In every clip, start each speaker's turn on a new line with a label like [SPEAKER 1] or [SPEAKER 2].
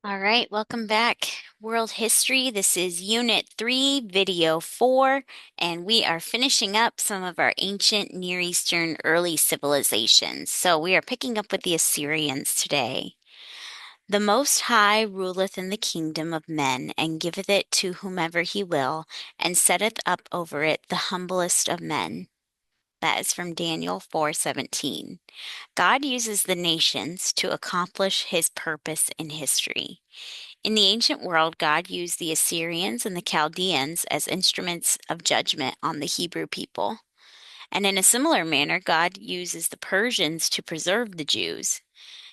[SPEAKER 1] All right, welcome back. World History. This is Unit 3, Video 4, and we are finishing up some of our ancient Near Eastern early civilizations. So we are picking up with the Assyrians today. The Most High ruleth in the kingdom of men, and giveth it to whomever he will, and setteth up over it the humblest of men. That is from Daniel 4:17. God uses the nations to accomplish his purpose in history. In the ancient world, God used the Assyrians and the Chaldeans as instruments of judgment on the Hebrew people. And in a similar manner, God uses the Persians to preserve the Jews.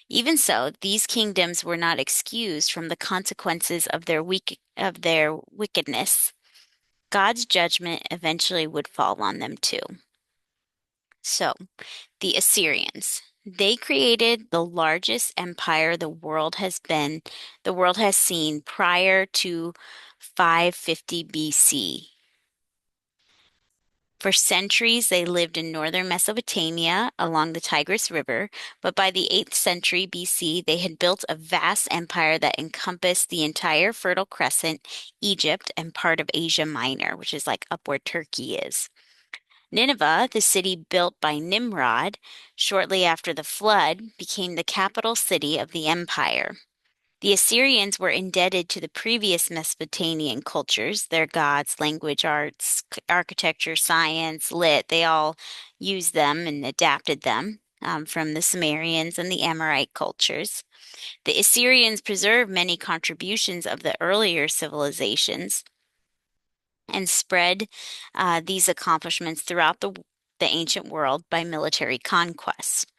[SPEAKER 1] Even so, these kingdoms were not excused from the consequences of their wickedness. God's judgment eventually would fall on them too. So, the Assyrians. They created the largest empire the world has seen prior to 550 BC. For centuries, they lived in northern Mesopotamia along the Tigris River, but by the 8th century BC, they had built a vast empire that encompassed the entire Fertile Crescent, Egypt, and part of Asia Minor, which is like up where Turkey is. Nineveh, the city built by Nimrod shortly after the flood, became the capital city of the empire. The Assyrians were indebted to the previous Mesopotamian cultures, their gods, language, arts, architecture, science, lit, they all used them and adapted them from the Sumerians and the Amorite cultures. The Assyrians preserved many contributions of the earlier civilizations and spread these accomplishments throughout the ancient world by military conquest.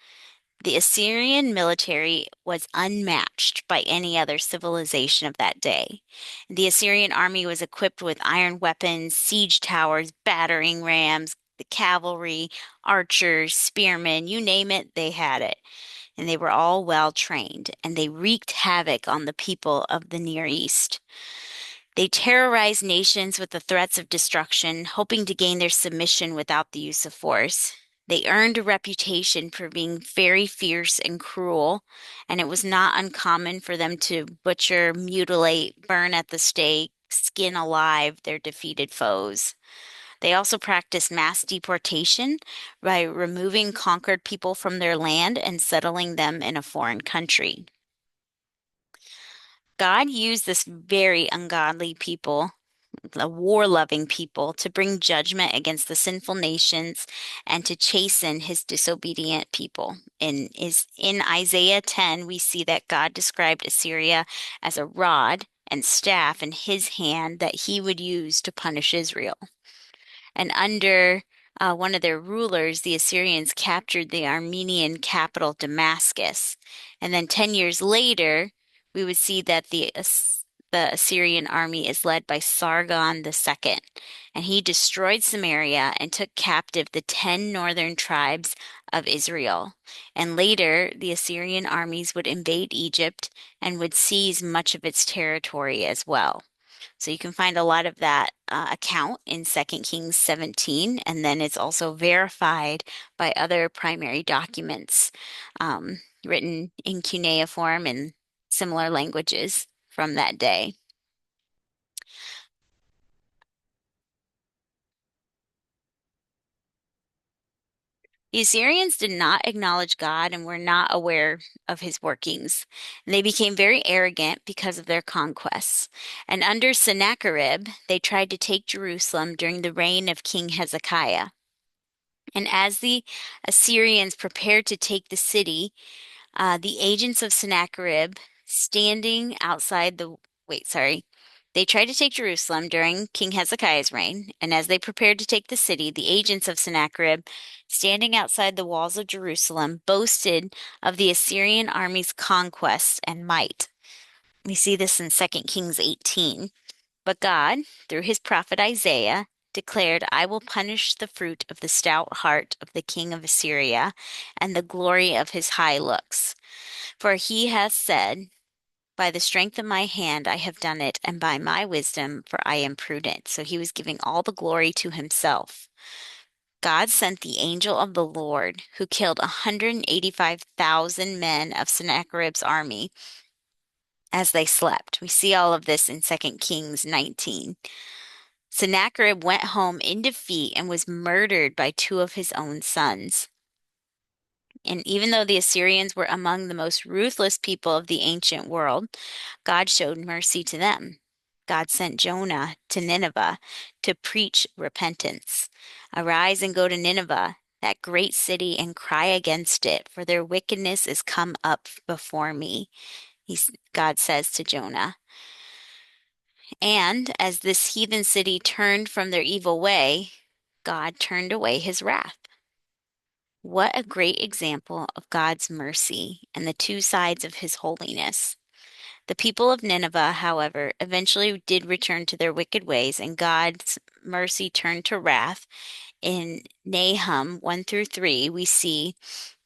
[SPEAKER 1] The Assyrian military was unmatched by any other civilization of that day. The Assyrian army was equipped with iron weapons, siege towers, battering rams, the cavalry, archers, spearmen, you name it, they had it. And they were all well trained, and they wreaked havoc on the people of the Near East. They terrorized nations with the threats of destruction, hoping to gain their submission without the use of force. They earned a reputation for being very fierce and cruel, and it was not uncommon for them to butcher, mutilate, burn at the stake, skin alive their defeated foes. They also practiced mass deportation by removing conquered people from their land and settling them in a foreign country. God used this very ungodly people, the war-loving people, to bring judgment against the sinful nations and to chasten his disobedient people. In Isaiah 10, we see that God described Assyria as a rod and staff in his hand that he would use to punish Israel. And under one of their rulers, the Assyrians captured the Armenian capital, Damascus. And then 10 years later, we would see that the Assyrian army is led by Sargon II, and he destroyed Samaria and took captive the 10 northern tribes of Israel. And later, the Assyrian armies would invade Egypt and would seize much of its territory as well. So you can find a lot of that account in 2 Kings 17, and then it's also verified by other primary documents written in cuneiform and similar languages from that day. The Assyrians did not acknowledge God and were not aware of his workings. And they became very arrogant because of their conquests. And under Sennacherib, they tried to take Jerusalem during the reign of King Hezekiah. And as the Assyrians prepared to take the city, the agents of Sennacherib standing outside the, wait, sorry. They tried to take Jerusalem during King Hezekiah's reign, and as they prepared to take the city, the agents of Sennacherib, standing outside the walls of Jerusalem, boasted of the Assyrian army's conquest and might. We see this in 2 Kings 18. But God, through his prophet Isaiah, declared, I will punish the fruit of the stout heart of the king of Assyria and the glory of his high looks. For he hath said, by the strength of my hand I have done it, and by my wisdom, for I am prudent. So he was giving all the glory to himself. God sent the angel of the Lord, who killed 185,000 men of Sennacherib's army as they slept. We see all of this in 2 Kings 19. Sennacherib went home in defeat and was murdered by two of his own sons. And even though the Assyrians were among the most ruthless people of the ancient world, God showed mercy to them. God sent Jonah to Nineveh to preach repentance. Arise and go to Nineveh, that great city, and cry against it, for their wickedness is come up before me. God says to Jonah. And as this heathen city turned from their evil way, God turned away his wrath. What a great example of God's mercy and the two sides of his holiness. The people of Nineveh, however, eventually did return to their wicked ways, and God's mercy turned to wrath. In Nahum 1 through 3, we see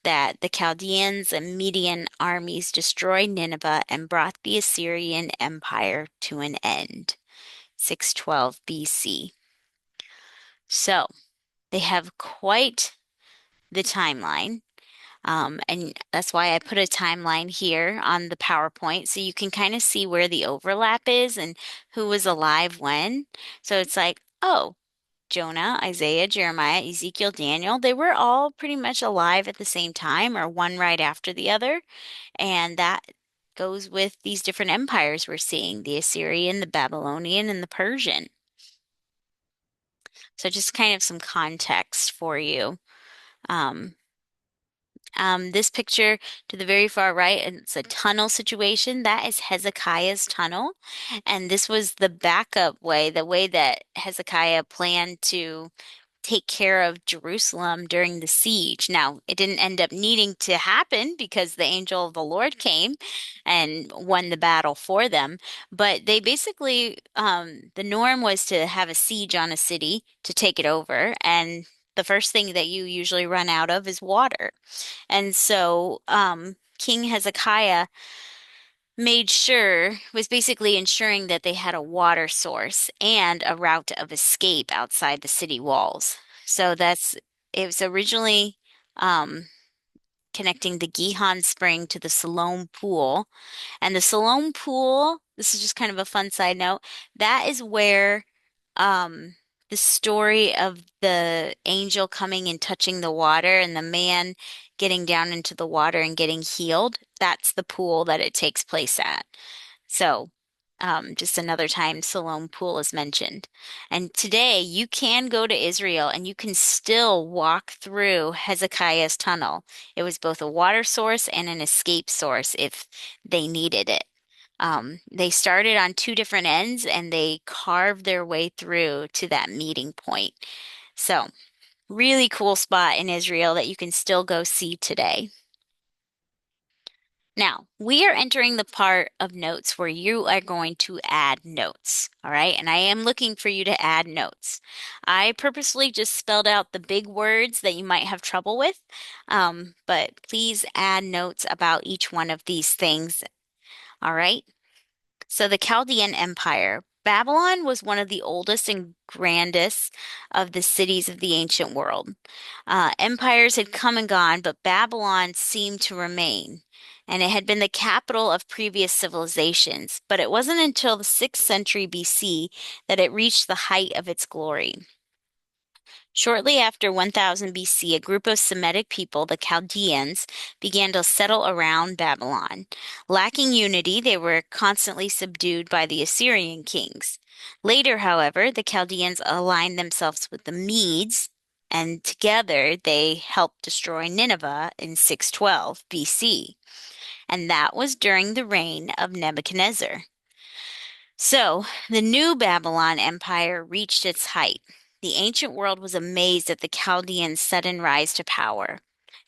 [SPEAKER 1] that the Chaldeans and Median armies destroyed Nineveh and brought the Assyrian Empire to an end. 612 BC. So they have quite the timeline. And that's why I put a timeline here on the PowerPoint so you can kind of see where the overlap is and who was alive when. So it's like, oh, Jonah, Isaiah, Jeremiah, Ezekiel, Daniel, they were all pretty much alive at the same time or one right after the other. And that goes with these different empires we're seeing, the Assyrian, the Babylonian, and the Persian. So just kind of some context for you. Um, this picture to the very far right, it's a tunnel situation. That is Hezekiah's tunnel. And this was the backup way, the way that Hezekiah planned to take care of Jerusalem during the siege. Now, it didn't end up needing to happen because the angel of the Lord came and won the battle for them. But they basically, the norm was to have a siege on a city to take it over. And the first thing that you usually run out of is water. And so, King Hezekiah made sure, was basically ensuring that they had a water source and a route of escape outside the city walls. So it was originally um, connecting the Gihon Spring to the Siloam Pool. And the Siloam Pool, this is just kind of a fun side note, that is where um, the story of the angel coming and touching the water and the man getting down into the water and getting healed, that's the pool that it takes place at. So, just another time Siloam Pool is mentioned. And today you can go to Israel and you can still walk through Hezekiah's tunnel. It was both a water source and an escape source if they needed it. They started on two different ends and they carved their way through to that meeting point. So, really cool spot in Israel that you can still go see today. Now, we are entering the part of notes where you are going to add notes, all right? And I am looking for you to add notes. I purposely just spelled out the big words that you might have trouble with, but please add notes about each one of these things, all right? So the Chaldean Empire. Babylon was one of the oldest and grandest of the cities of the ancient world. Empires had come and gone, but Babylon seemed to remain, and it had been the capital of previous civilizations. But it wasn't until the 6th century BC that it reached the height of its glory. Shortly after 1000 BC, a group of Semitic people, the Chaldeans, began to settle around Babylon. Lacking unity, they were constantly subdued by the Assyrian kings. Later, however, the Chaldeans aligned themselves with the Medes, and together they helped destroy Nineveh in 612 BC. And that was during the reign of Nebuchadnezzar. So, the new Babylon Empire reached its height. The ancient world was amazed at the Chaldeans' sudden rise to power.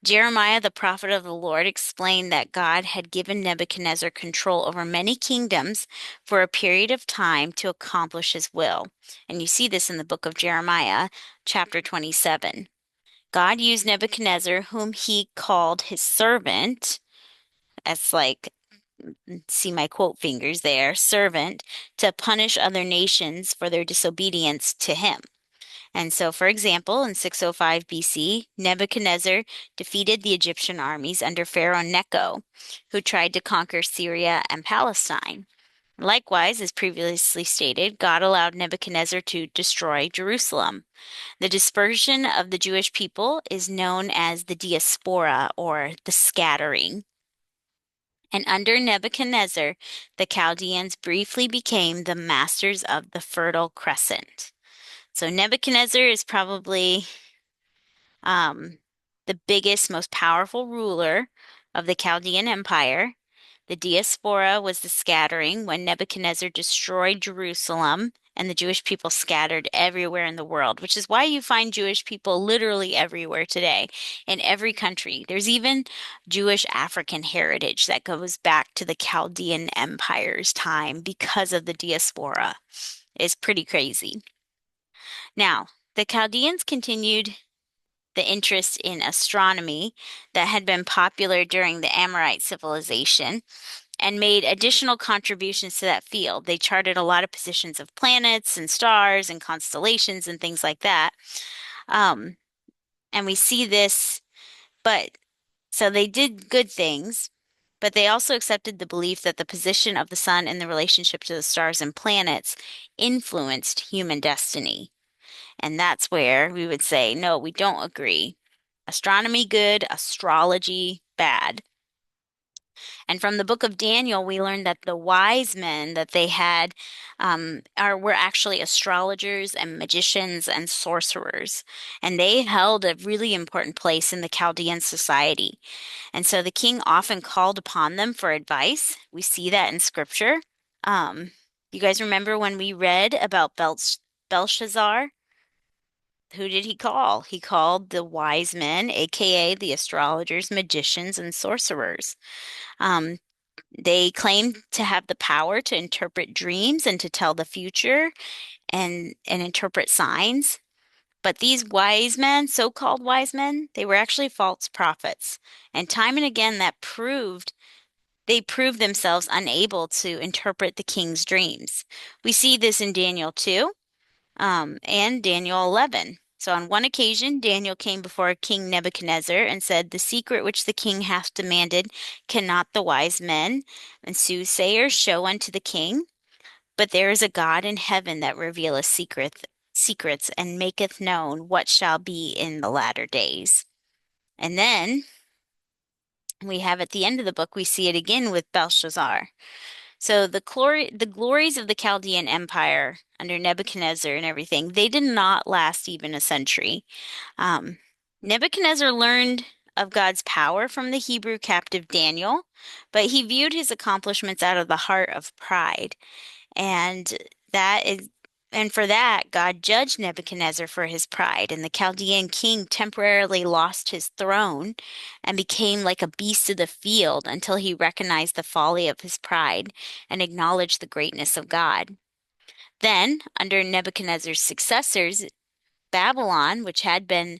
[SPEAKER 1] Jeremiah, the prophet of the Lord, explained that God had given Nebuchadnezzar control over many kingdoms for a period of time to accomplish his will. And you see this in the book of Jeremiah, chapter 27. God used Nebuchadnezzar, whom he called his servant, as like see my quote fingers there, servant, to punish other nations for their disobedience to him. And so, for example, in 605 BC, Nebuchadnezzar defeated the Egyptian armies under Pharaoh Necho, who tried to conquer Syria and Palestine. Likewise, as previously stated, God allowed Nebuchadnezzar to destroy Jerusalem. The dispersion of the Jewish people is known as the diaspora or the scattering. And under Nebuchadnezzar, the Chaldeans briefly became the masters of the Fertile Crescent. So Nebuchadnezzar is probably um, the biggest, most powerful ruler of the Chaldean Empire. The diaspora was the scattering when Nebuchadnezzar destroyed Jerusalem and the Jewish people scattered everywhere in the world, which is why you find Jewish people literally everywhere today in every country. There's even Jewish African heritage that goes back to the Chaldean Empire's time because of the diaspora. It's pretty crazy. Now, the Chaldeans continued the interest in astronomy that had been popular during the Amorite civilization and made additional contributions to that field. They charted a lot of positions of planets and stars and constellations and things like that. Um, and we see this, but so they did good things, but they also accepted the belief that the position of the sun in the relationship to the stars and planets influenced human destiny. And that's where we would say, no, we don't agree. Astronomy good, astrology bad. And from the book of Daniel, we learned that the wise men that they had were actually astrologers and magicians and sorcerers, and they held a really important place in the Chaldean society. And so the king often called upon them for advice. We see that in scripture. You guys remember when we read about Belshazzar? Who did he call? He called the wise men, aka the astrologers, magicians, and sorcerers. Um, they claimed to have the power to interpret dreams and to tell the future and interpret signs. But these wise men, so-called wise men, they were actually false prophets. And time and again they proved themselves unable to interpret the king's dreams. We see this in Daniel 2, and Daniel 11. So on one occasion, Daniel came before King Nebuchadnezzar and said, "The secret which the king hath demanded cannot the wise men and soothsayers show unto the king? But there is a God in heaven that revealeth secrets and maketh known what shall be in the latter days." And then we have at the end of the book, we see it again with Belshazzar. So the glories of the Chaldean Empire under Nebuchadnezzar and everything, they did not last even a century. Um, Nebuchadnezzar learned of God's power from the Hebrew captive Daniel, but he viewed his accomplishments out of the heart of pride. And that is, and for that, God judged Nebuchadnezzar for his pride, and the Chaldean king temporarily lost his throne and became like a beast of the field until he recognized the folly of his pride and acknowledged the greatness of God. Then, under Nebuchadnezzar's successors, Babylon, which had been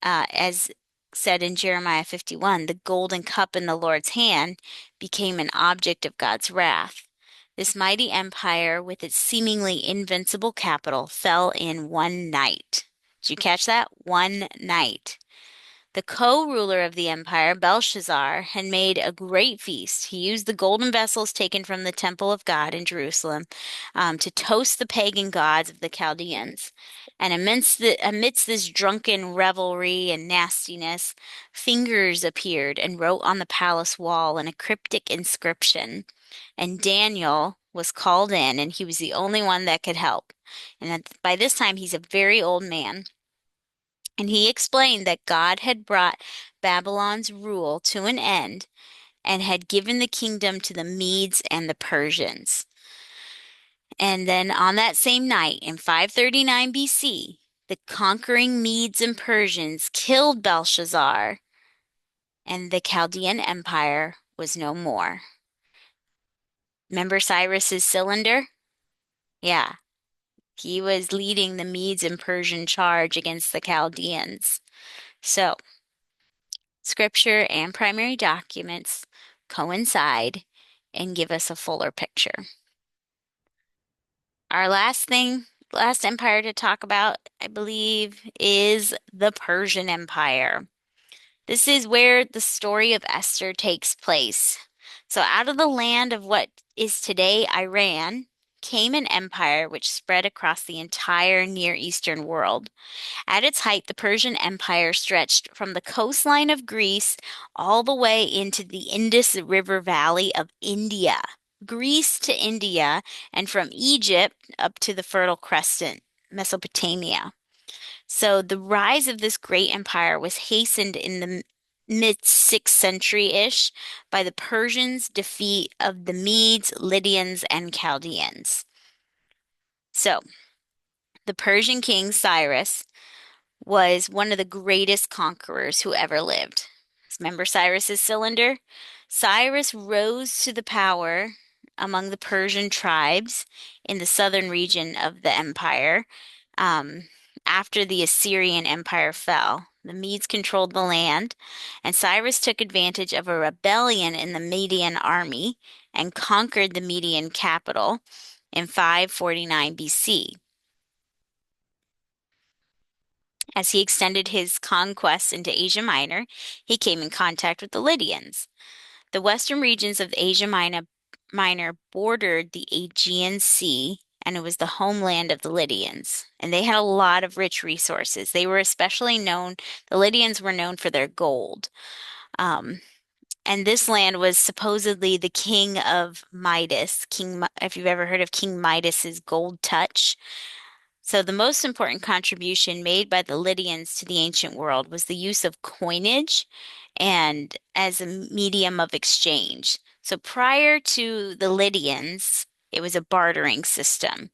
[SPEAKER 1] as said in Jeremiah 51, the golden cup in the Lord's hand became an object of God's wrath. This mighty empire, with its seemingly invincible capital, fell in one night. Did you catch that? One night. The co-ruler of the empire, Belshazzar, had made a great feast. He used the golden vessels taken from the temple of God in Jerusalem to toast the pagan gods of the Chaldeans. And amidst this drunken revelry and nastiness, fingers appeared and wrote on the palace wall in a cryptic inscription. And Daniel was called in, and he was the only one that could help. And by this time, he's a very old man. And he explained that God had brought Babylon's rule to an end and had given the kingdom to the Medes and the Persians. And then on that same night in 539 BC, the conquering Medes and Persians killed Belshazzar, and the Chaldean Empire was no more. Remember Cyrus's cylinder? Yeah, he was leading the Medes and Persian charge against the Chaldeans. So, scripture and primary documents coincide and give us a fuller picture. Our last thing Last empire to talk about, I believe, is the Persian Empire. This is where the story of Esther takes place. So, out of the land of what is today Iran came an empire which spread across the entire Near Eastern world. At its height, the Persian Empire stretched from the coastline of Greece all the way into the Indus River Valley of India. Greece to India, and from Egypt up to the Fertile Crescent, Mesopotamia. So the rise of this great empire was hastened in the mid 6th century-ish by the Persians' defeat of the Medes, Lydians, and Chaldeans. So the Persian king Cyrus was one of the greatest conquerors who ever lived. Remember Cyrus's cylinder? Cyrus rose to the power among the Persian tribes in the southern region of the empire. Um, After the Assyrian Empire fell, the Medes controlled the land, and Cyrus took advantage of a rebellion in the Median army and conquered the Median capital in 549 BC. As he extended his conquests into Asia Minor, he came in contact with the Lydians. The western regions of Minor bordered the Aegean Sea, and it was the homeland of the Lydians. And they had a lot of rich resources. They were especially known, the Lydians were known for their gold. Um, and this land was supposedly the king of Midas. If you've ever heard of King Midas's gold touch. So, the most important contribution made by the Lydians to the ancient world was the use of coinage and as a medium of exchange. So, prior to the Lydians, it was a bartering system.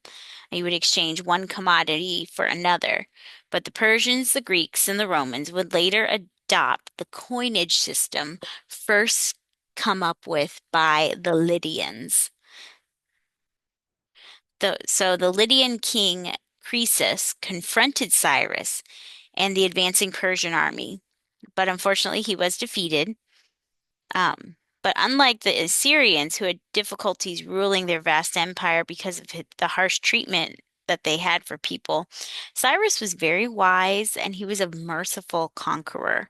[SPEAKER 1] You would exchange one commodity for another. But the Persians, the Greeks, and the Romans would later adopt the coinage system first come up with by the Lydians. So the Lydian king Croesus confronted Cyrus and the advancing Persian army, but unfortunately he was defeated. But unlike the Assyrians, who had difficulties ruling their vast empire because of the harsh treatment that they had for people, Cyrus was very wise and he was a merciful conqueror.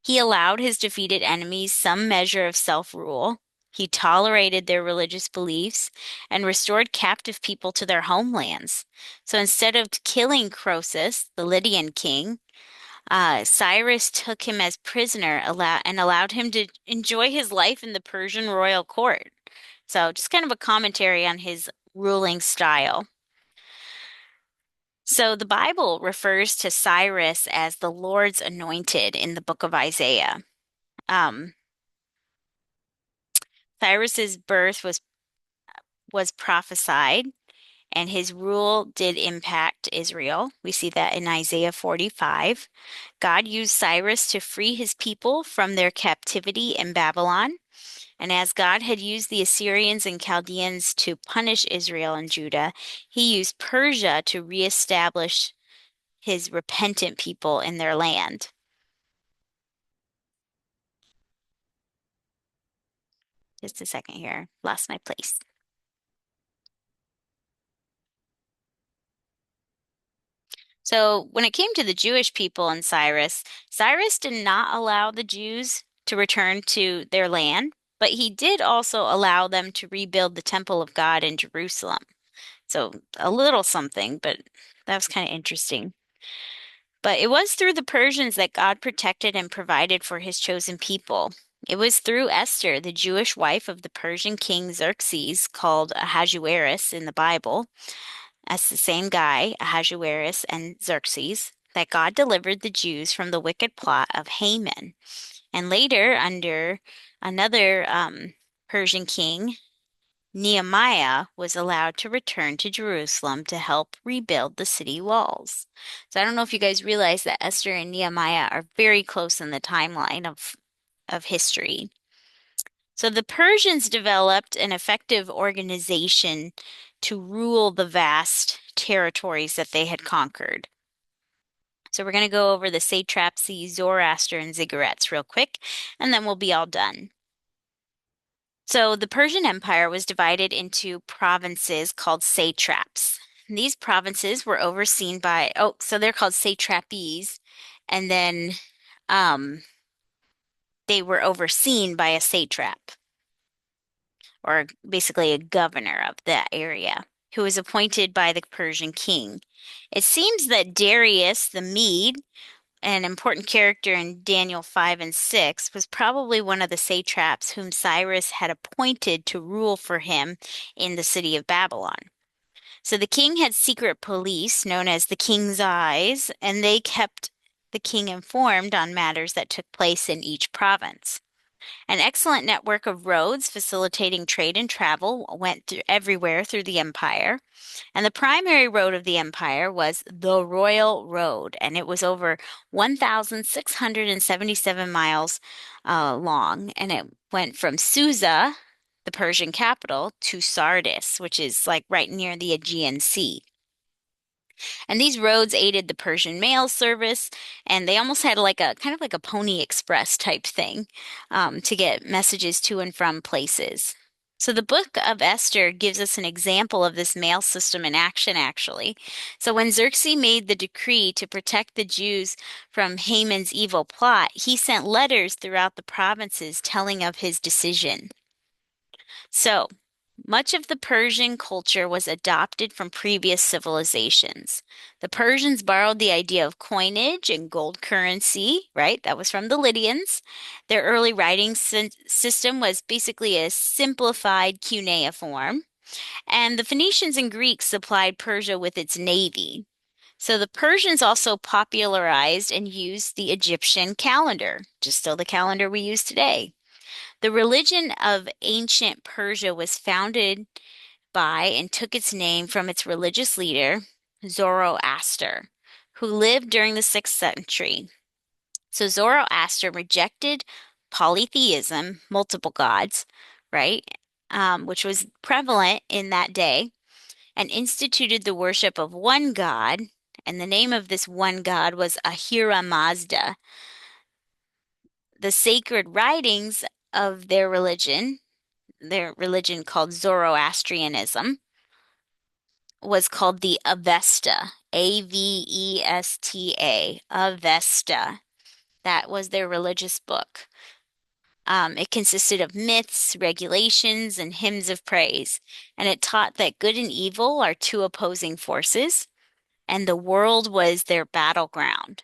[SPEAKER 1] He allowed his defeated enemies some measure of self-rule. He tolerated their religious beliefs and restored captive people to their homelands. So instead of killing Croesus, the Lydian king, Cyrus took him as prisoner and allowed him to enjoy his life in the Persian royal court. So just kind of a commentary on his ruling style. So the Bible refers to Cyrus as the Lord's anointed in the book of Isaiah. Um, Cyrus's birth was prophesied, and his rule did impact Israel. We see that in Isaiah 45. God used Cyrus to free his people from their captivity in Babylon. And as God had used the Assyrians and Chaldeans to punish Israel and Judah, he used Persia to reestablish his repentant people in their land. Just a second here. Lost my place. So when it came to the Jewish people and Cyrus, Cyrus did not allow the Jews to return to their land, but he did also allow them to rebuild the temple of God in Jerusalem. So a little something, but that was kind of interesting. But it was through the Persians that God protected and provided for his chosen people. It was through Esther, the Jewish wife of the Persian king Xerxes, called Ahasuerus in the Bible, as the same guy, Ahasuerus and Xerxes, that God delivered the Jews from the wicked plot of Haman. And later, under another Persian king, Nehemiah was allowed to return to Jerusalem to help rebuild the city walls. So I don't know if you guys realize that Esther and Nehemiah are very close in the timeline of history. So the Persians developed an effective organization to rule the vast territories that they had conquered. So we're going to go over the satrapacy, Zoroaster, and ziggurats real quick, and then we'll be all done. So the Persian Empire was divided into provinces called satraps. These provinces were overseen by, so they're called satrapies, and then um, they were overseen by a satrap, or basically a governor of that area, who was appointed by the Persian king. It seems that Darius the Mede, an important character in Daniel 5 and 6, was probably one of the satraps whom Cyrus had appointed to rule for him in the city of Babylon. So the king had secret police known as the King's Eyes, and they kept the king informed on matters that took place in each province. An excellent network of roads facilitating trade and travel went through everywhere through the empire. And the primary road of the empire was the Royal Road, and it was over 1,677 miles long, and it went from Susa, the Persian capital, to Sardis, which is like right near the Aegean Sea. And these roads aided the Persian mail service, and they almost had like a kind of like a Pony Express type thing to get messages to and from places. So the book of Esther gives us an example of this mail system in action, actually. So when Xerxes made the decree to protect the Jews from Haman's evil plot, he sent letters throughout the provinces telling of his decision. So much of the Persian culture was adopted from previous civilizations. The Persians borrowed the idea of coinage and gold currency, right? That was from the Lydians. Their early writing system was basically a simplified cuneiform. And the Phoenicians and Greeks supplied Persia with its navy. So the Persians also popularized and used the Egyptian calendar, just still the calendar we use today. The religion of ancient Persia was founded by and took its name from its religious leader, Zoroaster, who lived during the 6th century. So Zoroaster rejected polytheism, multiple gods, right, which was prevalent in that day, and instituted the worship of one god. And the name of this one god was Ahura Mazda. The sacred writings of their religion called Zoroastrianism, was called the Avesta, Avesta, Avesta. That was their religious book. It consisted of myths, regulations, and hymns of praise, and it taught that good and evil are two opposing forces, and the world was their battleground.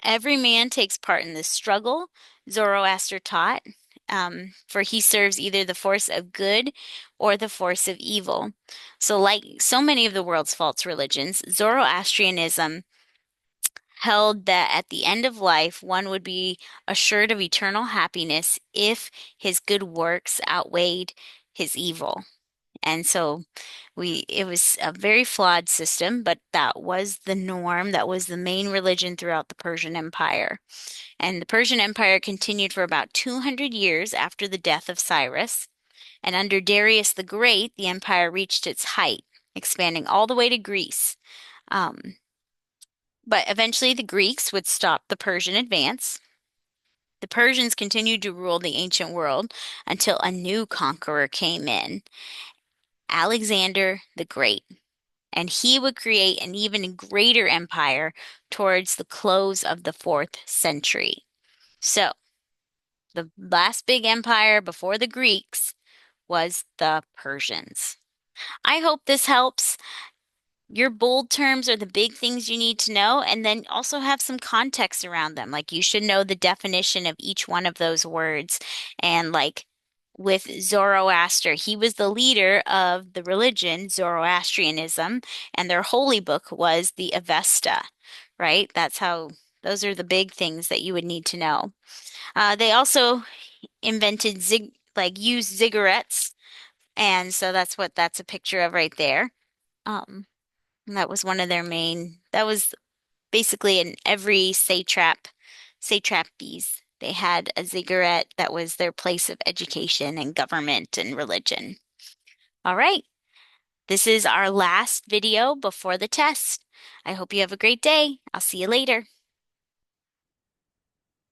[SPEAKER 1] Every man takes part in this struggle, Zoroaster taught, for he serves either the force of good or the force of evil. So, like so many of the world's false religions, Zoroastrianism held that at the end of life, one would be assured of eternal happiness if his good works outweighed his evil. And so it was a very flawed system, but that was the norm. That was the main religion throughout the Persian Empire. And the Persian Empire continued for about 200 years after the death of Cyrus. And under Darius the Great, the empire reached its height, expanding all the way to Greece. Um, but eventually the Greeks would stop the Persian advance. The Persians continued to rule the ancient world until a new conqueror came in, Alexander the Great. And he would create an even greater empire towards the close of the 4th century. So, the last big empire before the Greeks was the Persians. I hope this helps. Your bold terms are the big things you need to know, and then also have some context around them. Like you should know the definition of each one of those words. And like with Zoroaster, he was the leader of the religion, Zoroastrianism, and their holy book was the Avesta, right? Those are the big things that you would need to know. They also invented used ziggurats, and so that's a picture of right there. Um, and that was one of their main. That was basically in every satrapies. They had a ziggurat that was their place of education and government and religion. All right, this is our last video before the test. I hope you have a great day. I'll see you later.